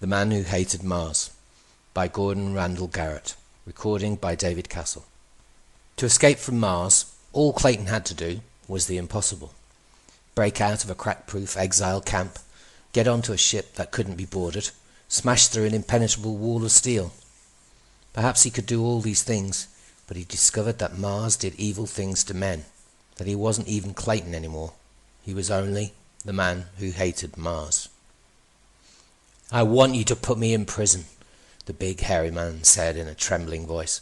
The Man Who Hated Mars by Randall Garrett. Recording by David Castle. To escape from Mars, all Clayton had to do was the impossible. Break out of a crack-proof exile camp, get onto a ship that couldn't be boarded, smash through an impenetrable wall of steel. Perhaps he could do all these things, but he discovered that Mars did evil things to men, that he wasn't even Clayton anymore. He was only the man who hated Mars. "I want you to put me in prison," the big hairy man said in a trembling voice.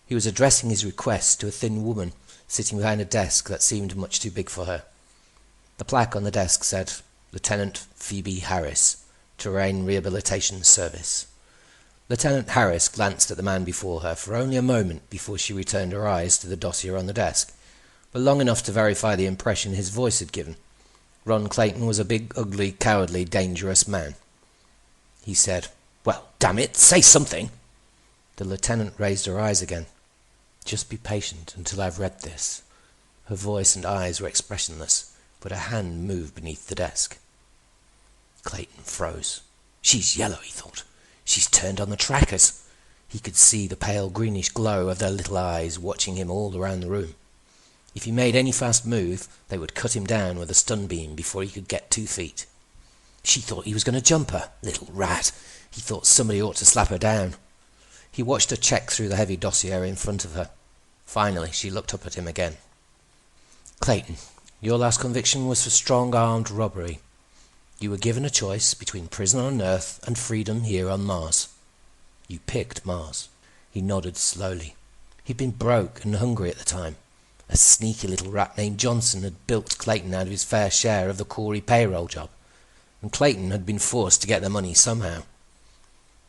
He was addressing his request to a thin woman sitting behind a desk that seemed much too big for her. The plaque on the desk said, "Lieutenant Phoebe Harris, Terrain Rehabilitation Service." Lieutenant Harris glanced at the man before her for only a moment before she returned her eyes to the dossier on the desk, but long enough to verify the impression his voice had given. Ron Clayton was a big, ugly, cowardly, dangerous man. He said, "Well, damn it, say something." The lieutenant raised her eyes again. "Just be patient until I've read this." Her voice and eyes were expressionless, but her hand moved beneath the desk. Clayton froze. She's yellow, he thought. She's turned on the trackers. He could see the pale greenish glow of their little eyes watching him all around the room. If he made any fast move, they would cut him down with a stun beam before he could get 2 feet. She thought he was going to jump her. Little rat. He thought somebody ought to slap her down. He watched her check through the heavy dossier in front of her. Finally, she looked up at him again. "Clayton, your last conviction was for strong-armed robbery. You were given a choice between prison on Earth and freedom here on Mars. You picked Mars." He nodded slowly. He'd been broke and hungry at the time. A sneaky little rat named Johnson had bilked Clayton out of his fair share of the Corey payroll job, and Clayton had been forced to get the money somehow.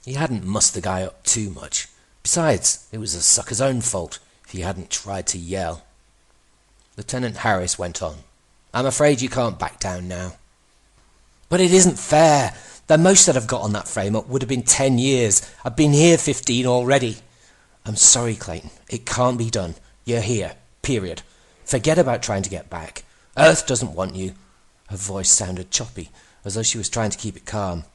He hadn't mussed the guy up too much. Besides, it was the sucker's own fault if he hadn't tried to yell. Lieutenant Harris went on. "I'm afraid you can't back down now." "But it isn't fair. The most that I've got on that frame-up would have been 10 years. I've been here 15 already." "I'm sorry, Clayton. It can't be done. You're here. Period. Forget about trying to get back. Earth doesn't want you." Her voice sounded choppy, as though she was trying to keep it calm.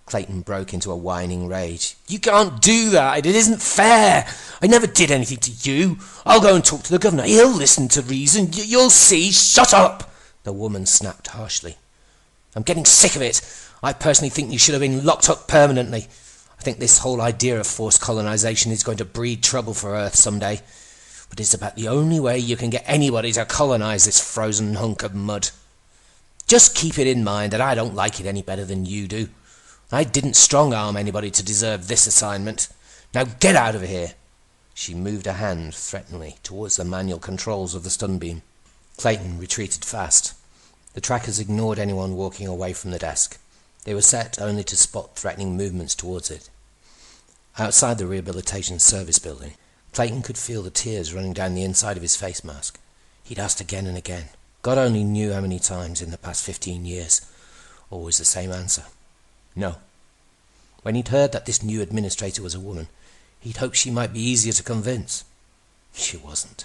Clayton broke into a whining rage. "You can't do that. It isn't fair. I never did anything to you. I'll go and talk to the governor. He'll listen to reason. You'll see." "Shut up!" the woman snapped harshly. "I'm getting sick of it. I personally think you should have been locked up permanently. I think this whole idea of forced colonization is going to breed trouble for Earth someday. But it's about the only way you can get anybody to colonize this frozen hunk of mud. Just keep it in mind that I don't like it any better than you do. I didn't strong-arm anybody to deserve this assignment. Now get out of here." She moved a hand threateningly towards the manual controls of the stun beam. Clayton retreated fast. The trackers ignored anyone walking away from the desk. They were set only to spot threatening movements towards it. Outside the rehabilitation service building, Clayton could feel the tears running down the inside of his face mask. He'd asked again and again. God only knew how many times in the past 15 years. Always the same answer. No. When he'd heard that this new administrator was a woman, he'd hoped she might be easier to convince. She wasn't.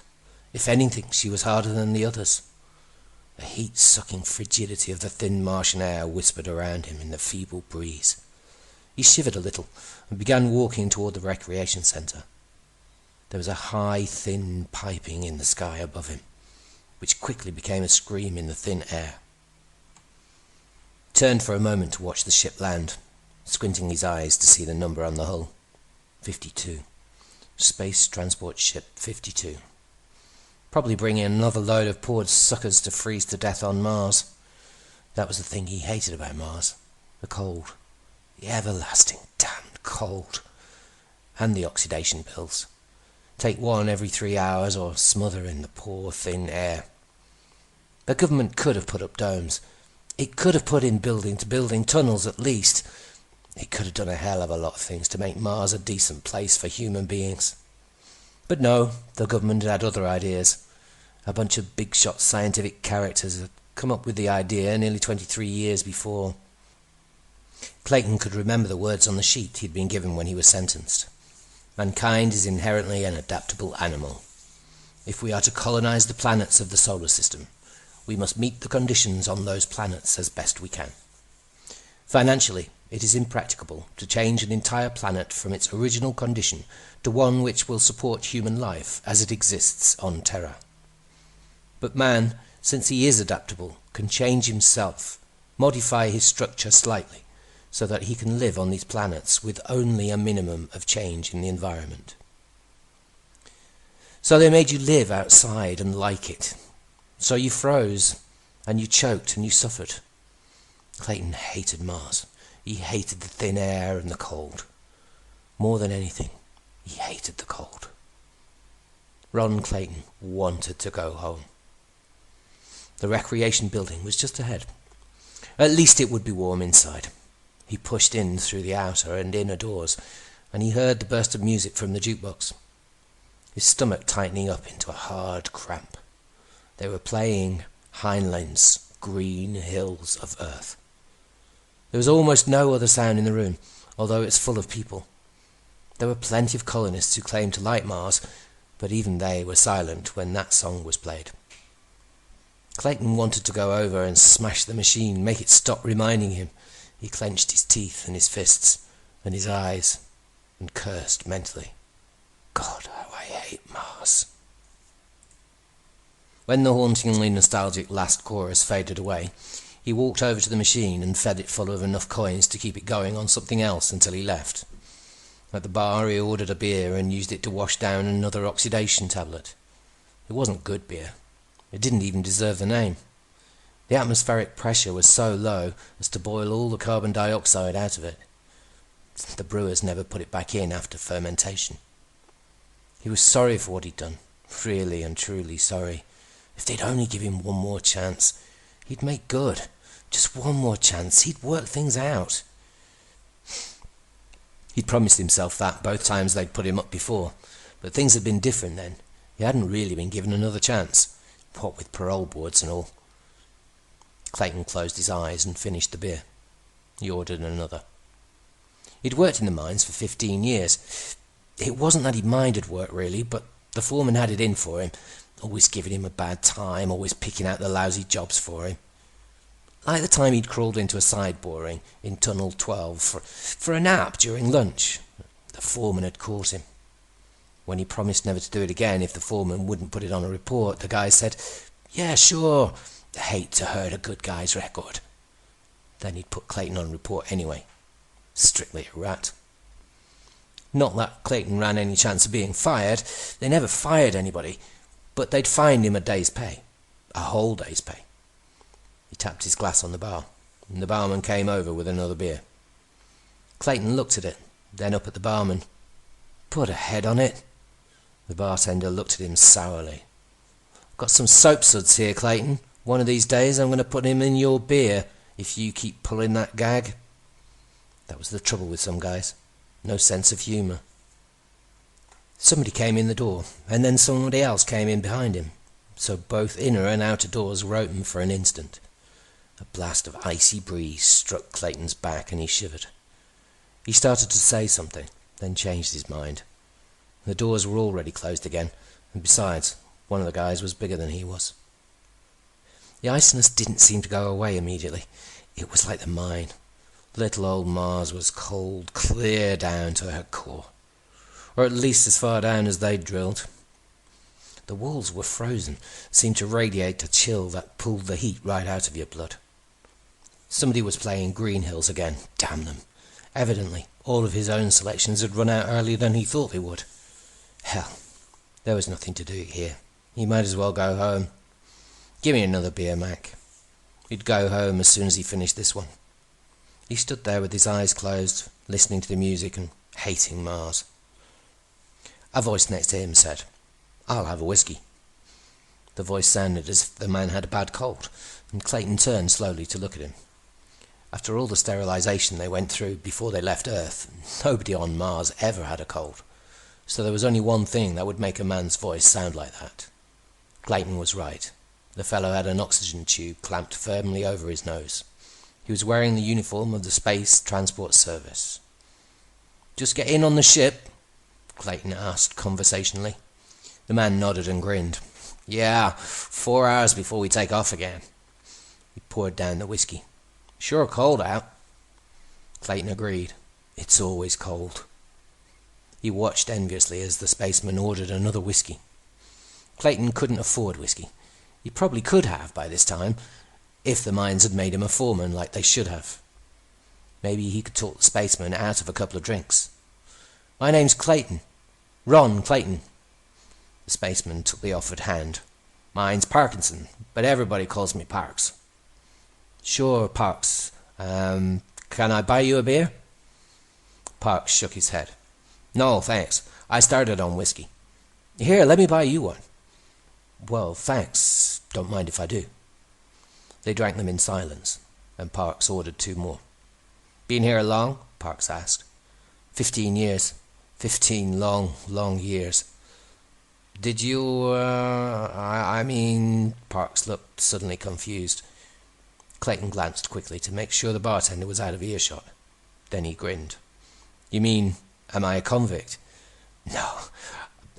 If anything, she was harder than the others. The heat-sucking frigidity of the thin Martian air whispered around him in the feeble breeze. He shivered a little and began walking toward the recreation center. There was a high, thin piping in the sky above him, which quickly became a scream in the thin air. He turned for a moment to watch the ship land, squinting his eyes to see the number on the hull. 52. Space Transport Ship 52. Probably bringing another load of poor suckers to freeze to death on Mars. That was the thing he hated about Mars. The cold. The everlasting damned cold. And the oxidation pills. Take one every 3 hours or smother in the poor thin air. The government could have put up domes. It could have put in building-to-building tunnels at least. It could have done a hell of a lot of things to make Mars a decent place for human beings. But no, the government had other ideas. A bunch of big-shot scientific characters had come up with the idea nearly 23 years before. Clayton could remember the words on the sheet he'd been given when he was sentenced. Mankind is inherently an adaptable animal. If we are to colonize the planets of the solar system, we must meet the conditions on those planets as best we can. Financially, it is impracticable to change an entire planet from its original condition to one which will support human life as it exists on Terra. But man, since he is adaptable, can change himself, modify his structure slightly, so that he can live on these planets with only a minimum of change in the environment. So they made you live outside and like it. So you froze, and you choked, and you suffered. Clayton hated Mars. He hated the thin air and the cold. More than anything, he hated the cold. Ron Clayton wanted to go home. The recreation building was just ahead. At least it would be warm inside. He pushed in through the outer and inner doors, and he heard the burst of music from the jukebox. His stomach tightening up into a hard cramp. They were playing Heinlein's Green Hills of Earth. There was almost no other sound in the room, although it was full of people. There were plenty of colonists who claimed to like Mars, but even they were silent when that song was played. Clayton wanted to go over and smash the machine, make it stop reminding him. He clenched his teeth and his fists and his eyes and cursed mentally. God, how I hate Mars. When the hauntingly nostalgic last chorus faded away, he walked over to the machine and fed it full of enough coins to keep it going on something else until he left. At the bar he ordered a beer and used it to wash down another oxidation tablet. It wasn't good beer. It didn't even deserve the name. The atmospheric pressure was so low as to boil all the carbon dioxide out of it. The brewers never put it back in after fermentation. He was sorry for what he'd done, really and truly sorry. If they'd only give him one more chance, he'd make good. Just one more chance, he'd work things out. He'd promised himself that both times they'd put him up before, but things had been different then. He hadn't really been given another chance, what with parole boards and all. Clayton closed his eyes and finished the beer. He ordered another. He'd worked in the mines for 15 years. It wasn't that he minded work really, but the foreman had it in for him, always giving him a bad time, always picking out the lousy jobs for him. Like the time he'd crawled into a side boring in Tunnel 12 for a nap during lunch. The foreman had caught him. When he promised never to do it again if the foreman wouldn't put it on a report, the guy said, "Yeah, sure. Hate to hurt a good guy's record." Then he'd put Clayton on report anyway. Strictly a rat. Not that Clayton ran any chance of being fired. They never fired anybody, but they'd fined him a day's pay. A whole day's pay. He tapped his glass on the bar, and the barman came over with another beer. Clayton looked at it, then up at the barman. "Put a head on it." The bartender looked at him sourly. "Got some soap suds here, Clayton. One of these days I'm going to put him in your beer if you keep pulling that gag." That was the trouble with some guys. No sense of humour. Somebody came in the door, and then somebody else came in behind him, so both inner and outer doors were open for an instant. A blast of icy breeze struck Clayton's back and he shivered. He started to say something, then changed his mind. The doors were already closed again, and besides, one of the guys was bigger than he was. The iciness didn't seem to go away immediately. It was like the mine. Little old Mars was cold clear down to her core, or at least as far down as they'd drilled. The walls were frozen, seemed to radiate a chill that pulled the heat right out of your blood. Somebody was playing Green Hills again, damn them. Evidently, all of his own selections had run out earlier than he thought they would. Hell, there was nothing to do here. He might as well go home. "Give me another beer, Mac." He'd go home as soon as he finished this one. He stood there with his eyes closed, listening to the music and hating Mars. A voice next to him said, "I'll have a whiskey." The voice sounded as if the man had a bad cold, and Clayton turned slowly to look at him. After all the sterilization they went through before they left Earth, nobody on Mars ever had a cold, so there was only one thing that would make a man's voice sound like that. Clayton was right. The fellow had an oxygen tube clamped firmly over his nose. He was wearing the uniform of the Space Transport Service. "Just get in on the ship?" Clayton asked conversationally. The man nodded and grinned. "Yeah, 4 hours before we take off again." He poured down the whiskey. "Sure cold out." Clayton agreed. It's always cold. He watched enviously as the spaceman ordered another whiskey. Clayton couldn't afford whiskey. He probably could have by this time, if the mines had made him a foreman like they should have. Maybe he could talk the spaceman out of a couple of drinks. My name's Clayton. Ron Clayton. The spaceman took the offered hand. Mine's Parkinson, but everybody calls me Parks. Sure, Parks. Can I buy you a beer? Parks shook his head. No, thanks. I started on whiskey. Here, let me buy you one. Well, thanks. Don't mind if I do. They drank them in silence, and Parks ordered 2 more. Been here long? Parks asked. 15 years. 15 long, long years. Did you, Parks looked suddenly confused. Clayton glanced quickly to make sure the bartender was out of earshot. Then he grinned. You mean, am I a convict? No,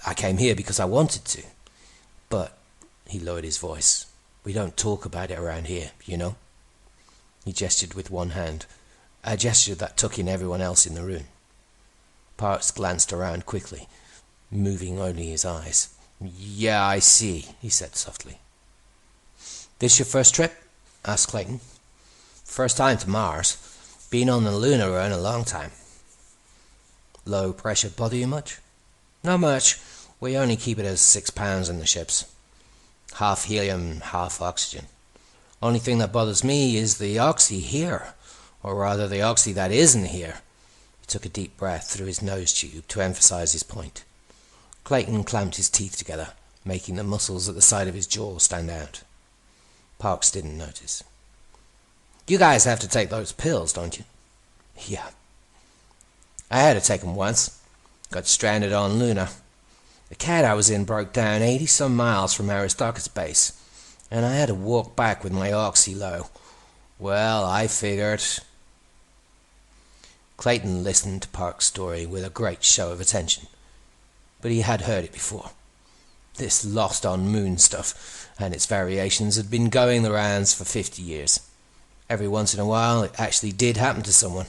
I came here because I wanted to. But, he lowered his voice, we don't talk about it around here, you know? He gestured with one hand, a gesture that took in everyone else in the room. Parks glanced around quickly, moving only his eyes. Yeah, I see, he said softly. This your first trip? Asked Clayton. First time to Mars. Been on the lunar run a long time. Low pressure bother you much? Not much. We only keep it as 6 pounds in the ships. Half helium, half oxygen. Only thing that bothers me is the oxy here. Or rather, the oxy that isn't here. He took a deep breath through his nose tube to emphasize his point. Clayton clamped his teeth together, making the muscles at the side of his jaw stand out. Parks didn't notice. You guys have to take those pills, don't you? Yeah. I had to take them once. Got stranded on Luna. The cat I was in broke down 80-some miles from Aristarchus base, and I had to walk back with my oxy low. Well, I figured... Clayton listened to Park's story with a great show of attention, but he had heard it before. This lost on moon stuff and its variations had been going the rounds for 50 years. Every once in a while it actually did happen to someone,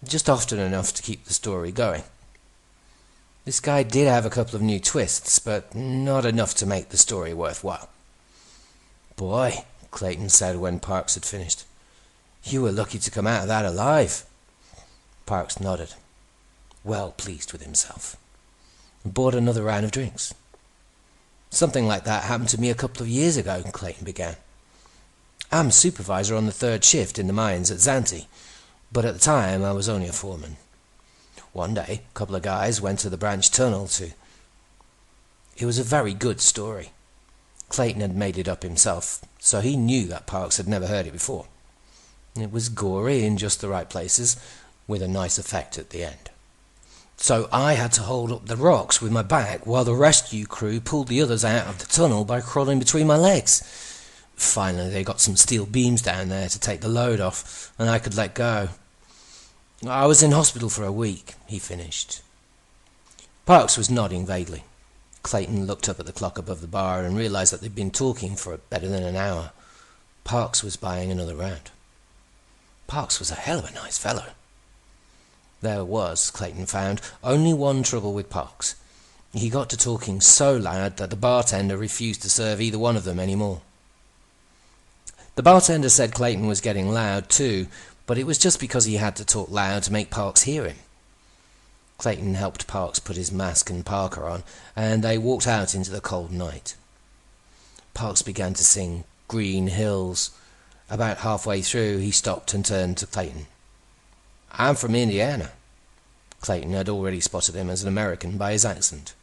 just often enough to keep the story going. This guy did have a couple of new twists, but not enough to make the story worthwhile. Boy, Clayton said when Parks had finished, you were lucky to come out of that alive. Parks nodded, well pleased with himself, and bought another round of drinks. Something like that happened to me a couple of years ago, Clayton began. I'm supervisor on the 3rd shift in the mines at Zante, but at the time I was only a foreman. One day, a couple of guys went to the branch tunnel to... It was a very good story. Clayton had made it up himself, so he knew that Parks had never heard it before. It was gory in just the right places, with a nice effect at the end. So I had to hold up the rocks with my back while the rescue crew pulled the others out of the tunnel by crawling between my legs. Finally they got some steel beams down there to take the load off, and I could let go. I was in hospital for a week, he finished. Parks was nodding vaguely. Clayton looked up at the clock above the bar and realized that they'd been talking for better than an hour. Parks was buying another round. Parks was a hell of a nice fellow. There was, Clayton found, only one trouble with Parks. He got to talking so loud that the bartender refused to serve either one of them any more. The bartender said Clayton was getting loud too, but it was just because he had to talk loud to make Parks hear him. Clayton helped Parks put his mask and parka on, and they walked out into the cold night. Parks began to sing Green Hills. About halfway through he stopped and turned to Clayton. I'm from Indiana. Clayton had already spotted him as an American by his accent.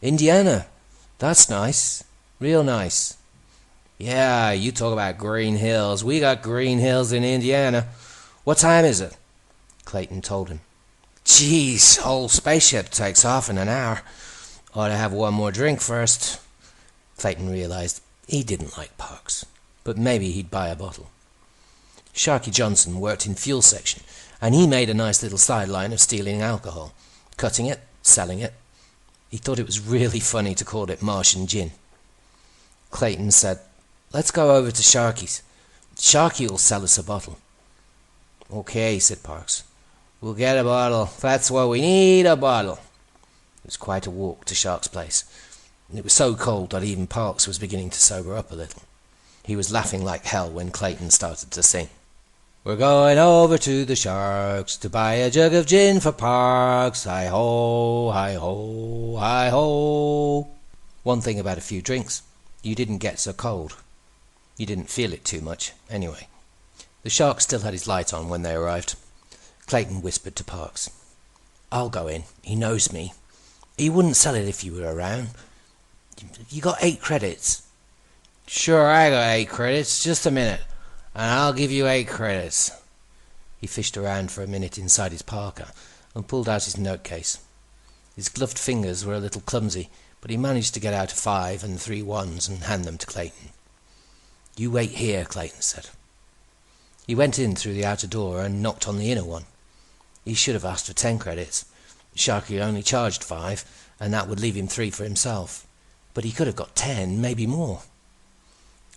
Indiana? That's nice. Real nice. Yeah, you talk about green hills. We got green hills in Indiana. What time is it? Clayton told him. Jeez, whole spaceship takes off in an hour. Ought to have one more drink first. Clayton realized he didn't like Parks, but maybe he'd buy a bottle. Sharky Johnson worked in fuel section, and he made a nice little sideline of stealing alcohol, cutting it, selling it. He thought it was really funny to call it Martian gin. Clayton said, let's go over to Sharky's. Sharky'll sell us a bottle. Okay, said Parks. We'll get a bottle. That's what we need, a bottle. It was quite a walk to Shark's place, and it was so cold that even Parks was beginning to sober up a little. He was laughing like hell when Clayton started to sing. We're going over to the Sharks to buy a jug of gin for Parks. Hi-ho, hi-ho, hi-ho. One thing about a few drinks, you didn't get so cold. You didn't feel it too much, anyway. The Shark still had his light on when they arrived. Clayton whispered to Parks. I'll go in. He knows me. He wouldn't sell it if you were around. You got 8 credits. Sure, I got 8 credits. Just a minute, and I'll give you 8 credits. He fished around for a minute inside his parka and pulled out his note case. His gloved fingers were a little clumsy, but he managed to get out a 5 and 3 ones and hand them to Clayton. You wait here, Clayton said. He went in through the outer door and knocked on the inner one. He should have asked for 10 credits. Sharky only charged 5, and that would leave him 3 for himself. But he could have got 10, maybe more.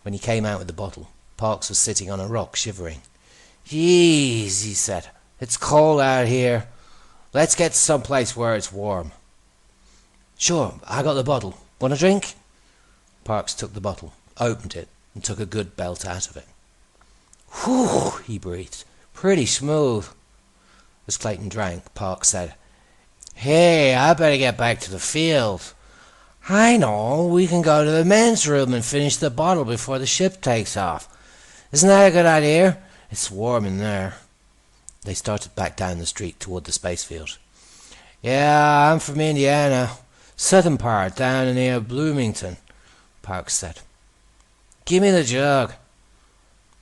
When he came out with the bottle, Parks was sitting on a rock shivering. Jeez, he said. It's cold out here. Let's get someplace where it's warm. Sure, I got the bottle. Want a drink? Parks took the bottle, opened it, and took a good belt out of it. Whew, he breathed. Pretty smooth. As Clayton drank, Parks said, Hey, I better get back to the field. I know, we can go to the men's room and finish the bottle before the ship takes off. Isn't that a good idea? It's warm in there. They started back down the street toward the space field. Yeah, I'm from Indiana. Southern part, down near Bloomington, Parks said. Give me the jug.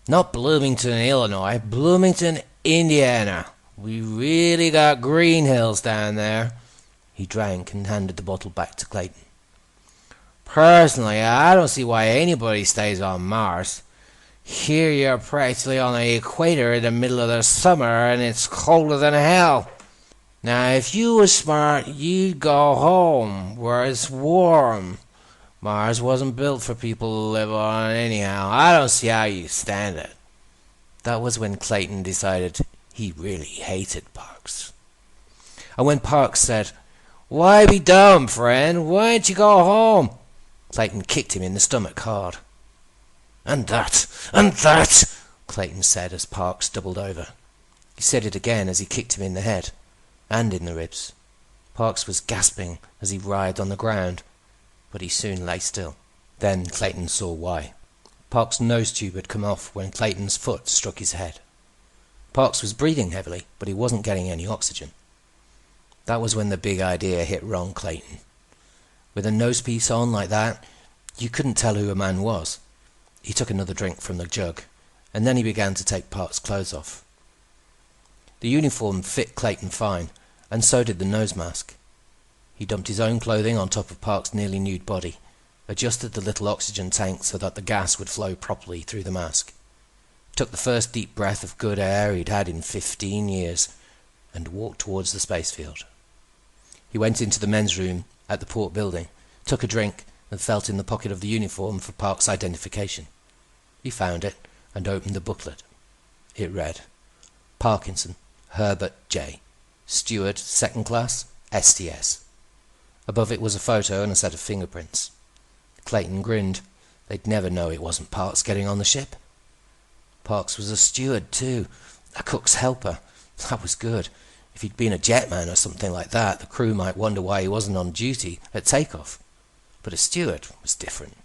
Not Bloomington, Illinois. Bloomington, Indiana. We really got green hills down there. He drank and handed the bottle back to Clayton. Personally, I don't see why anybody stays on Mars. Here you're practically on the equator in the middle of the summer and it's colder than hell. Now, if you was smart, you'd go home where it's warm. Mars wasn't built for people to live on anyhow. I don't see how you stand it. That was when Clayton decided he really hated Parks. And when Parks said, Why be dumb, friend? Why don't you go home? Clayton kicked him in the stomach hard. And that, Clayton said as Parks doubled over. He said it again as he kicked him in the head and in the ribs. Parks was gasping as he writhed on the ground, but he soon lay still. Then Clayton saw why. Parks' nose tube had come off when Clayton's foot struck his head. Parks was breathing heavily, but he wasn't getting any oxygen. That was when the big idea hit Ron Clayton. With a nosepiece on like that, you couldn't tell who a man was. He took another drink from the jug, and then he began to take Parks' clothes off. The uniform fit Clayton fine, and so did the nose mask. He dumped his own clothing on top of Parks' nearly nude body, adjusted the little oxygen tank so that the gas would flow properly through the mask, took the first deep breath of good air he'd had in 15 years, and walked towards the space field. He went into the men's room at the port building, took a drink, and felt in the pocket of the uniform for Parks' identification. He found it and opened the booklet. It read, Parkinson, Herbert J. Steward, 2nd class, STS. Above it was a photo and a set of fingerprints. Clayton grinned. They'd never know it wasn't Parks getting on the ship. Parks was a steward too, a cook's helper. That was good. If he'd been a jetman or something like that, the crew might wonder why he wasn't on duty at takeoff. But a steward was different.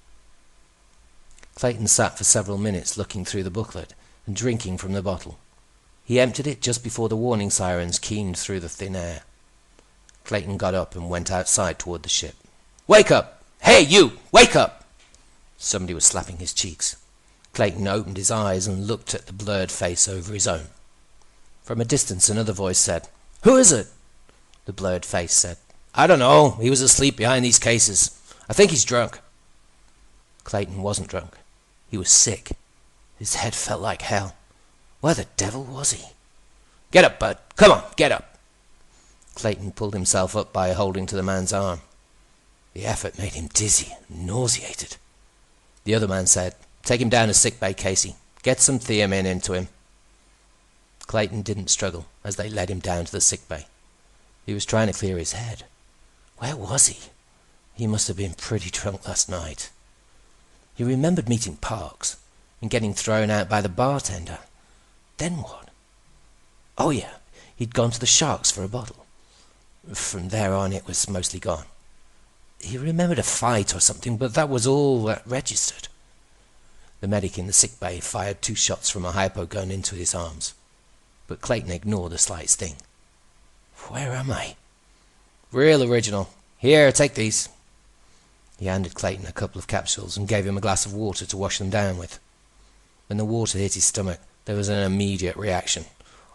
Clayton sat for several minutes looking through the booklet and drinking from the bottle. He emptied it just before the warning sirens keened through the thin air. Clayton got up and went outside toward the ship. Wake up! Hey, you! Wake up! Somebody was slapping his cheeks. Clayton opened his eyes and looked at the blurred face over his own. From a distance another voice said, Who is it? The blurred face said, I don't know. He was asleep behind these cases. I think he's drunk. Clayton wasn't drunk. He was sick. His head felt like hell. Where the devil was he? Get up, bud. Come on, get up. Clayton pulled himself up by holding to the man's arm. The effort made him dizzy and nauseated. The other man said, Take him down to sick bay, Casey. Get some thiamine into him. Clayton didn't struggle as they led him down to the sickbay. He was trying to clear his head. Where was he? He must have been pretty drunk last night. He remembered meeting Parks and getting thrown out by the bartender. Then what? Oh yeah, he'd gone to the Sharks for a bottle. From there on it was mostly gone. He remembered a fight or something, but that was all that registered. The medic in the sickbay fired 2 shots from a hypo gun into his arms, but Clayton ignored the slightest thing. Where am I? Real original. Here, take these. He handed Clayton a couple of capsules and gave him a glass of water to wash them down with. When the water hit his stomach, there was an immediate reaction.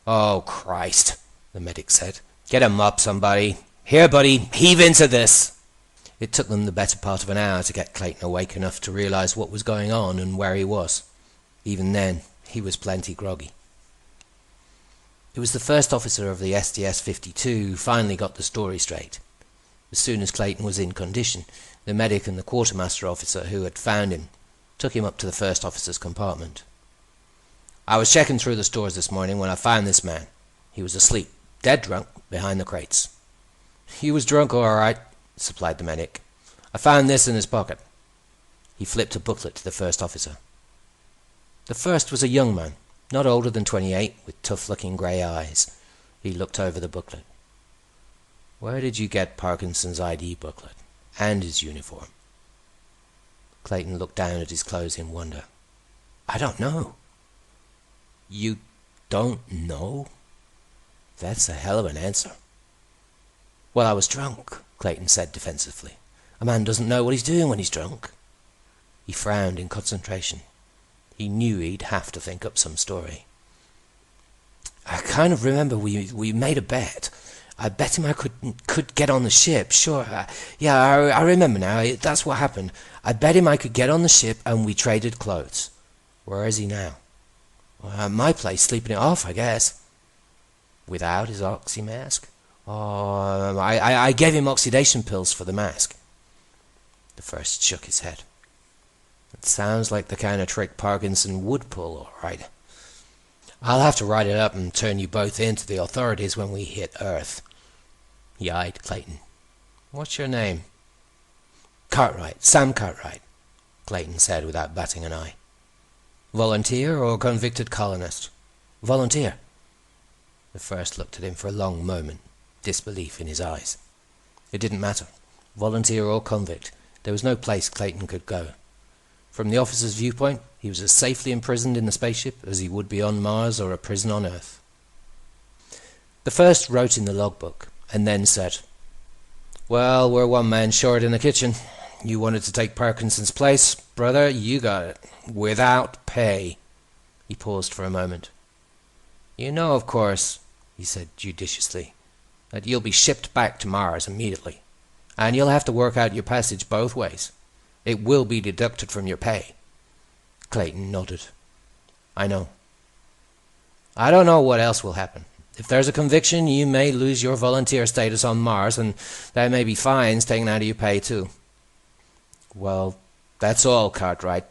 Oh, Christ, the medic said. Get him up, somebody. Here, buddy, heave into this. It took them the better part of an hour to get Clayton awake enough to realise what was going on and where he was. Even then, he was plenty groggy. It was the first officer of the SDS-52 who finally got the story straight. As soon as Clayton was in condition, the medic and the quartermaster officer who had found him took him up to the first officer's compartment. I was checking through the stores this morning when I found this man. He was asleep, dead drunk, behind the crates. He was drunk all right, supplied the medic. I found this in his pocket. He flipped a booklet to the first officer. The first was a young man, not older than 28, with tough-looking grey eyes. He looked over the booklet. Where did you get Parkinson's ID booklet? And his uniform? Clayton looked down at his clothes in wonder. I don't know. You don't know? That's a hell of an answer. Well, I was drunk, Clayton said defensively. A man doesn't know what he's doing when he's drunk. He frowned in concentration. He knew he'd have to think up some story. I kind of remember we made a bet. I bet him I could get on the ship, sure. I remember now. That's what happened. I bet him I could get on the ship and we traded clothes. Where is he now? Well, at my place, sleeping it off, I guess. Without his oxy mask? Oh, I gave him oxidation pills for the mask. The first shook his head. It sounds like the kind of trick Parkinson would pull, all right. I'll have to write it up and turn you both in to the authorities when we hit Earth. He eyed Clayton. What's your name? Cartwright, Sam Cartwright, Clayton said without batting an eye. Volunteer or convicted colonist? Volunteer. The first looked at him for a long moment, disbelief in his eyes. It didn't matter. Volunteer or convict, there was no place Clayton could go. From the officer's viewpoint, he was as safely imprisoned in the spaceship as he would be on Mars or a prison on Earth. The first wrote in the logbook, and then said, Well, we're one man short in the kitchen. You wanted to take Parkinson's place, brother, you got it. Without pay. He paused for a moment. You know, of course, he said judiciously, that you'll be shipped back to Mars immediately, and you'll have to work out your passage both ways. It will be deducted from your pay. Clayton nodded. I know. I don't know what else will happen. If there's a conviction, you may lose your volunteer status on Mars, and there may be fines taken out of your pay too. Well, that's all, Cartwright.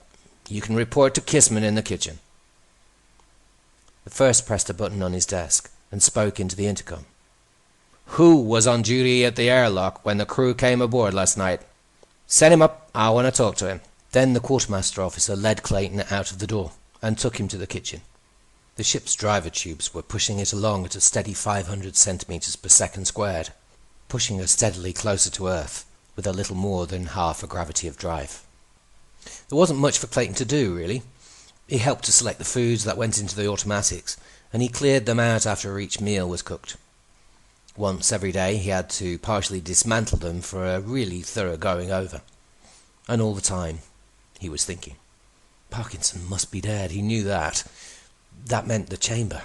You can report to Kissman in the kitchen. The first pressed a button on his desk and spoke into the intercom. Who was on duty at the airlock when the crew came aboard last night? Send him up. I want to talk to him. Then the quartermaster officer led Clayton out of the door and took him to the kitchen. The ship's driver tubes were pushing it along at a steady 500 centimetres per second squared, pushing her steadily closer to Earth with a little more than half a gravity of drive. There wasn't much for Clayton to do, really. He helped to select the foods that went into the automatics, and he cleared them out after each meal was cooked. Once every day he had to partially dismantle them for a really thorough going over. And all the time he was thinking. Parkinson must be dead, he knew that. That meant the chamber.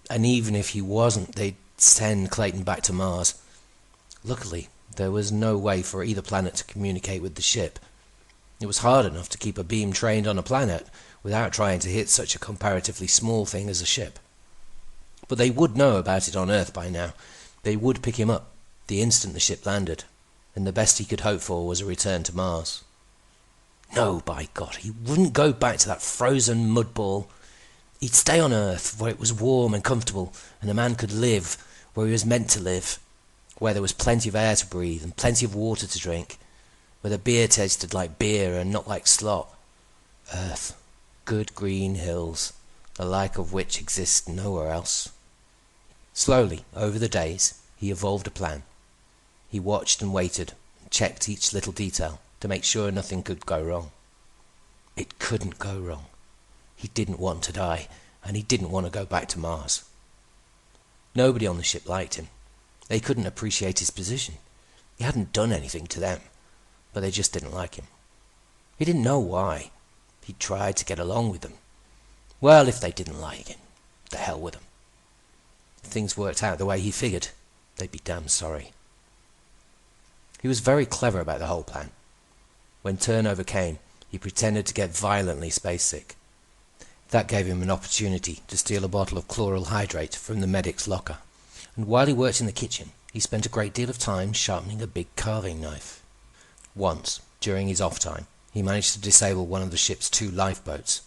And even if he wasn't, they'd send Clayton back to Mars. Luckily, there was no way for either planet to communicate with the ship. It was hard enough to keep a beam trained on a planet without trying to hit such a comparatively small thing as a ship. But they would know about it on Earth by now. They would pick him up the instant the ship landed, and the best he could hope for was a return to Mars. No, by God, he wouldn't go back to that frozen mud ball. He'd stay on Earth, where it was warm and comfortable, and a man could live where he was meant to live, where there was plenty of air to breathe and plenty of water to drink, where the beer tasted like beer and not like slop. Earth, good green hills, the like of which exists nowhere else. Slowly, over the days, he evolved a plan. He watched and waited and checked each little detail to make sure nothing could go wrong. It couldn't go wrong. He didn't want to die, and he didn't want to go back to Mars. Nobody on the ship liked him. They couldn't appreciate his position. He hadn't done anything to them, but they just didn't like him. He didn't know why. He tried to get along with them. Well, if they didn't like him, the hell with them. If things worked out the way he figured, they'd be damn sorry. He was very clever about the whole plan. When turnover came, he pretended to get violently space sick. That gave him an opportunity to steal a bottle of chloral hydrate from the medic's locker, and while he worked in the kitchen, he spent a great deal of time sharpening a big carving knife. Once, during his off time, he managed to disable one of the ship's 2 lifeboats.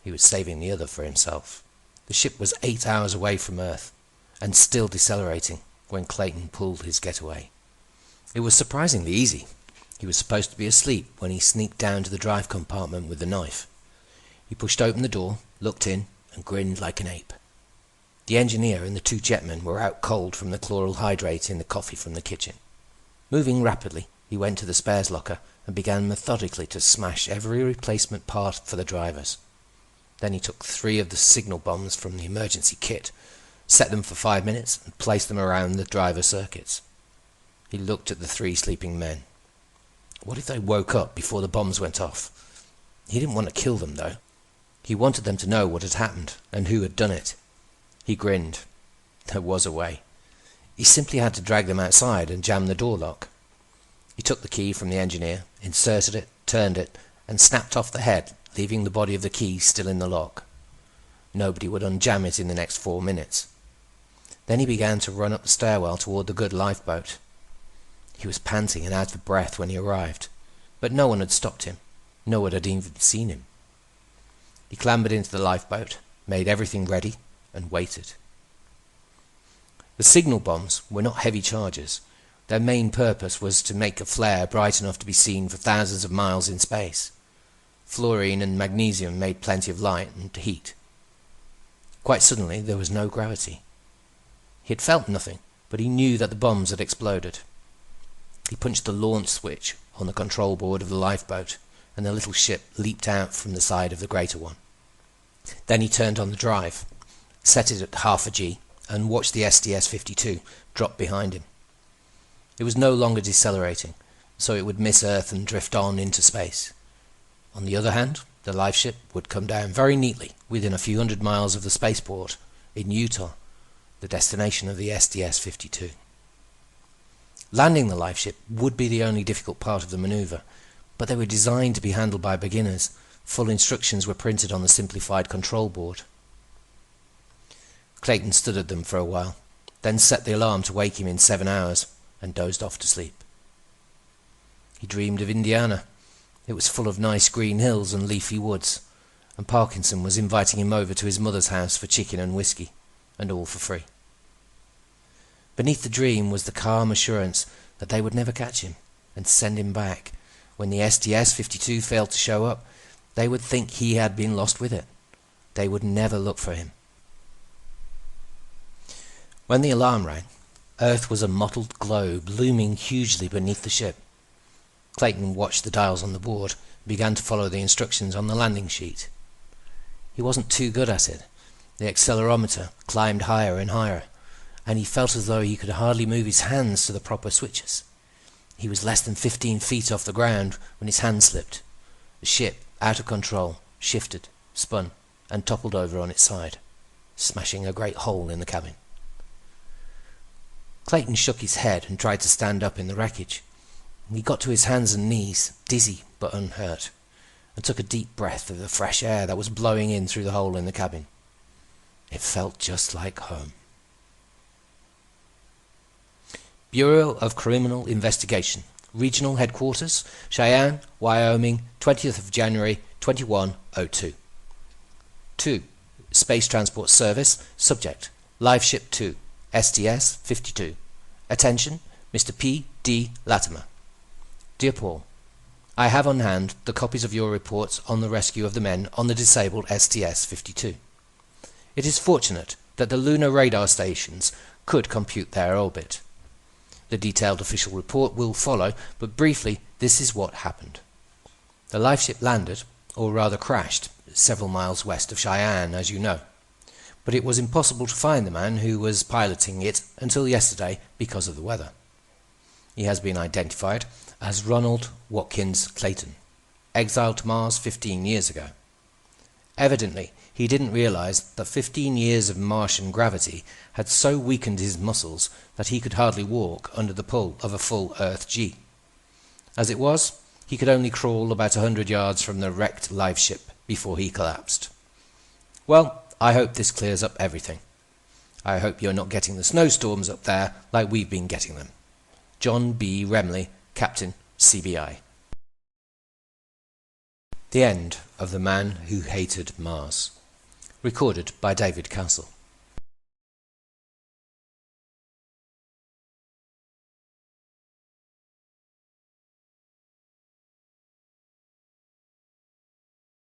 He was saving the other for himself. The ship was 8 hours away from Earth, and still decelerating when Clayton pulled his getaway. It was surprisingly easy. He was supposed to be asleep when he sneaked down to the drive compartment with the knife. He pushed open the door, looked in, and grinned like an ape. The engineer and the 2 jetmen were out cold from the chloral hydrate in the coffee from the kitchen. Moving rapidly, he went to the spares locker and began methodically to smash every replacement part for the drivers. Then he took 3 of the signal bombs from the emergency kit, set them for 5 minutes, and placed them around the driver circuits. He looked at the 3 sleeping men. What if they woke up before the bombs went off? He didn't want to kill them, though. He wanted them to know what had happened and who had done it. He grinned. There was a way. He simply had to drag them outside and jam the door lock. He took the key from the engineer, inserted it, turned it, and snapped off the head, leaving the body of the key still in the lock. Nobody would unjam it in the next 4 minutes. Then he began to run up the stairwell toward the good lifeboat. He was panting and out of breath when he arrived, but no one had stopped him. No one had even seen him. He clambered into the lifeboat, made everything ready, and waited. The signal bombs were not heavy charges. Their main purpose was to make a flare bright enough to be seen for thousands of miles in space. Fluorine and magnesium made plenty of light and heat. Quite suddenly, there was no gravity. He had felt nothing, but he knew that the bombs had exploded. He punched the launch switch on the control board of the lifeboat, and the little ship leaped out from the side of the greater one. Then he turned on the drive, set it at half a G, and watched the SDS-52 drop behind him. It was no longer decelerating, so it would miss Earth and drift on into space. On the other hand, the lifeship would come down very neatly within a few hundred miles of the spaceport in Utah, the destination of the SDS-52. Landing the lifeship would be the only difficult part of the maneuver, but they were designed to be handled by beginners. Full instructions were printed on the simplified control board. Clayton stood at them for a while, then set the alarm to wake him in 7 hours, and dozed off to sleep. He dreamed of Indiana. It was full of nice green hills and leafy woods, and Parkinson was inviting him over to his mother's house for chicken and whiskey, and all for free. Beneath the dream was the calm assurance that they would never catch him and send him back. When the SDS-52 failed to show up, they would think he had been lost with it. They would never look for him. When the alarm rang, Earth was a mottled globe looming hugely beneath the ship. Clayton watched the dials on the board and began to follow the instructions on the landing sheet. He wasn't too good at it. The accelerometer climbed higher and higher, and he felt as though he could hardly move his hands to the proper switches. He was less than 15 feet off the ground when his hand slipped. The ship, out of control, shifted, spun, and toppled over on its side, smashing a great hole in the cabin. Clayton shook his head and tried to stand up in the wreckage. He got to his hands and knees, dizzy but unhurt, and took a deep breath of the fresh air that was blowing in through the hole in the cabin. It felt just like home. Bureau of Criminal Investigation, Regional Headquarters, Cheyenne, Wyoming, 20th of January, 2102. 2. Space Transport Service. Subject: Live Ship 2, STS-52. Attention, Mr. P. D. Latimer. Dear Paul, I have on hand the copies of your reports on the rescue of the men on the disabled STS-52. It is fortunate that the lunar radar stations could compute their orbit. The detailed official report will follow, but briefly, this is what happened. The life ship landed, or rather crashed, several miles west of Cheyenne, as you know. But it was impossible to find the man who was piloting it until yesterday because of the weather. He has been identified as Ronald Watkins Clayton, exiled to Mars 15 years ago. Evidently, he didn't realize that 15 years of Martian gravity had so weakened his muscles that he could hardly walk under the pull of a full Earth G. As it was, he could only crawl about 100 yards from the wrecked life ship before he collapsed. Well, I hope this clears up everything. I hope you're not getting the snowstorms up there like we've been getting them. John B. Remley, Captain, CBI. The End of the Man Who Hated Mars. Recorded by David Castle.